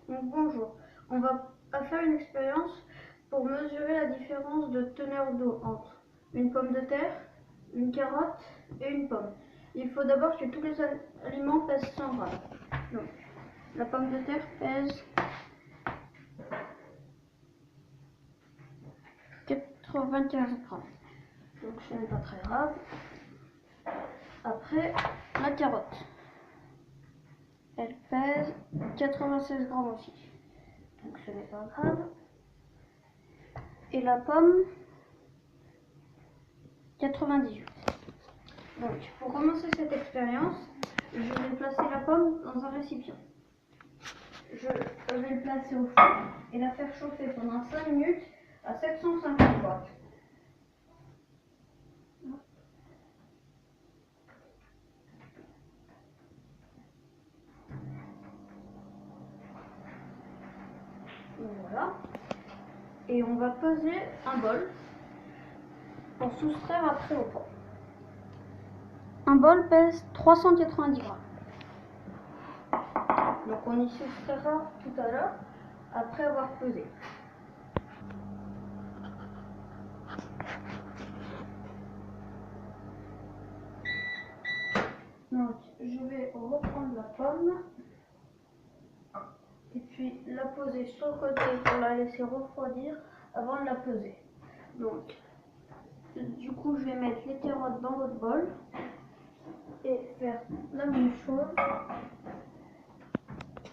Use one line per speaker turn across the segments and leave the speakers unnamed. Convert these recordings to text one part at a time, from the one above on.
Donc bonjour, on va faire une expérience pour mesurer la différence de teneur d'eau entre une pomme de terre, une carotte et une pomme. Il faut d'abord que tous les aliments pèsent 100 grammes. Donc la pomme de terre pèse 95 grammes. Donc ce n'est pas très grave. Après, la carotte. Elle pèse 96 grammes aussi. Donc ce n'est pas grave. Et la pomme, 98. Donc pour commencer cette expérience, je vais placer la pomme dans un récipient. Je vais le placer au four et la faire chauffer pendant 5 minutes à 750 watts. Voilà. Et on va peser un bol pour soustraire après au poids. Un bol pèse 390 grammes. Donc on y soustraira tout à l'heure après avoir pesé. Donc je vais reprendre la pomme et puis la poser sur le côté pour la laisser refroidir avant de la peser. Donc du coup je vais mettre les carottes dans votre bol et faire la même chose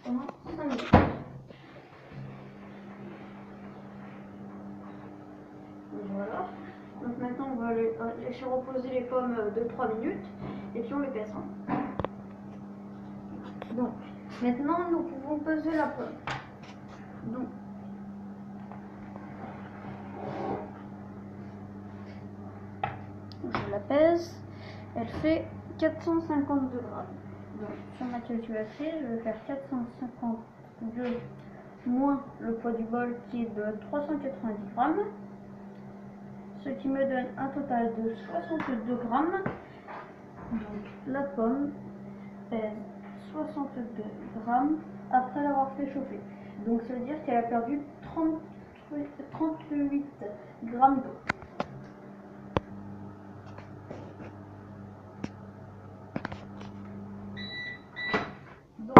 pendant 5 minutes. Voilà. Donc maintenant on va laisser reposer les pommes 2-3 minutes et puis on les pèsera. Donc maintenant nous pouvons peser la pomme. Donc je la pèse, elle fait 452 grammes. Donc sur ma calculatrice, je vais faire 452 moins le poids du bol qui est de 390 grammes, ce qui me donne un total de 62 grammes. Donc la pomme pèse 62 grammes après l'avoir fait chauffer. Donc ça veut dire qu'elle a perdu 38 grammes d'eau. Donc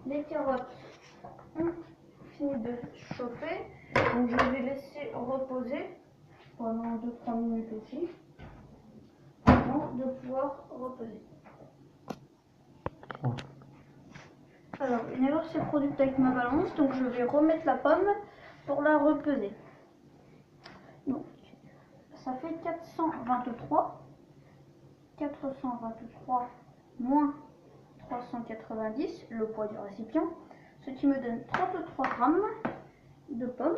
les carottes ont fini de chauffer. Donc je vais laisser reposer pendant 2-3 minutes aussi avant de pouvoir reposer. Alors, une erreur s'est produite avec ma balance, donc je vais remettre la pomme pour la repeser. Donc, ça fait 423 moins 390, le poids du récipient, ce qui me donne 33 grammes de pommes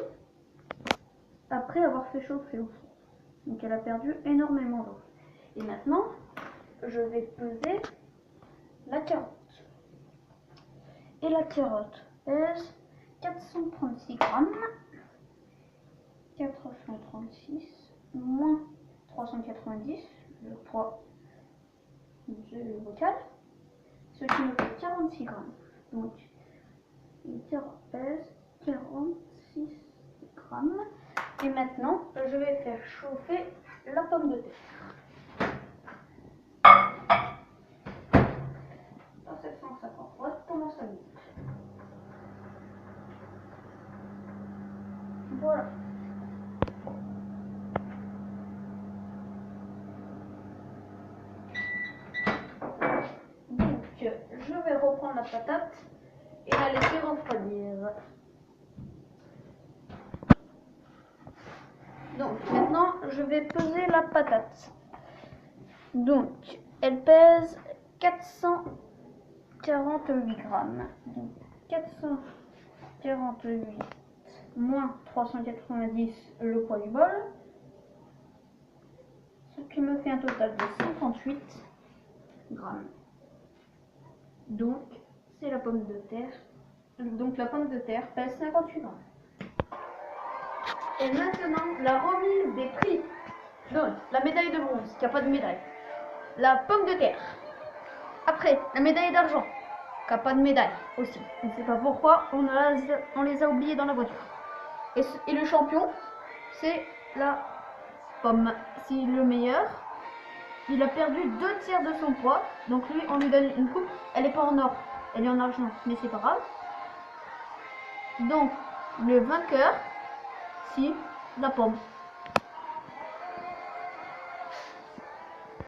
après avoir fait chauffer au four. Donc elle a perdu énormément d'eau. Et maintenant, je vais peser la carotte. Et la carotte pèse 436 grammes. 436 moins 390, le poids du bocal, ce qui me fait 46 grammes. Donc, une carotte pèse 46 grammes. Et maintenant, je vais faire chauffer la pomme de terre. À 750 watts pendant 5 minutes. Voilà. Donc, je vais reprendre la patate et la laisser refroidir. Donc, maintenant, je vais peser la patate. Donc, elle pèse 448 grammes. Donc, 448 moins 390, le poids du bol, ce qui me fait un total de 58 grammes. Donc, c'est la pomme de terre. Donc, la pomme de terre pèse 58 grammes. Et maintenant, la remise des prix. Donc, la médaille de bronze, il n'y a pas de médaille. La pomme de terre. Après, la médaille d'argent, qui n'a pas de médaille aussi. Je ne sais pas pourquoi, on les a oubliés dans la voiture. Et le champion, c'est la pomme. C'est le meilleur. Il a perdu 2/3 de son poids. Donc lui, on lui donne une coupe. Elle n'est pas en or, elle est en argent, mais c'est pas grave. Donc, le vainqueur, c'est la pomme.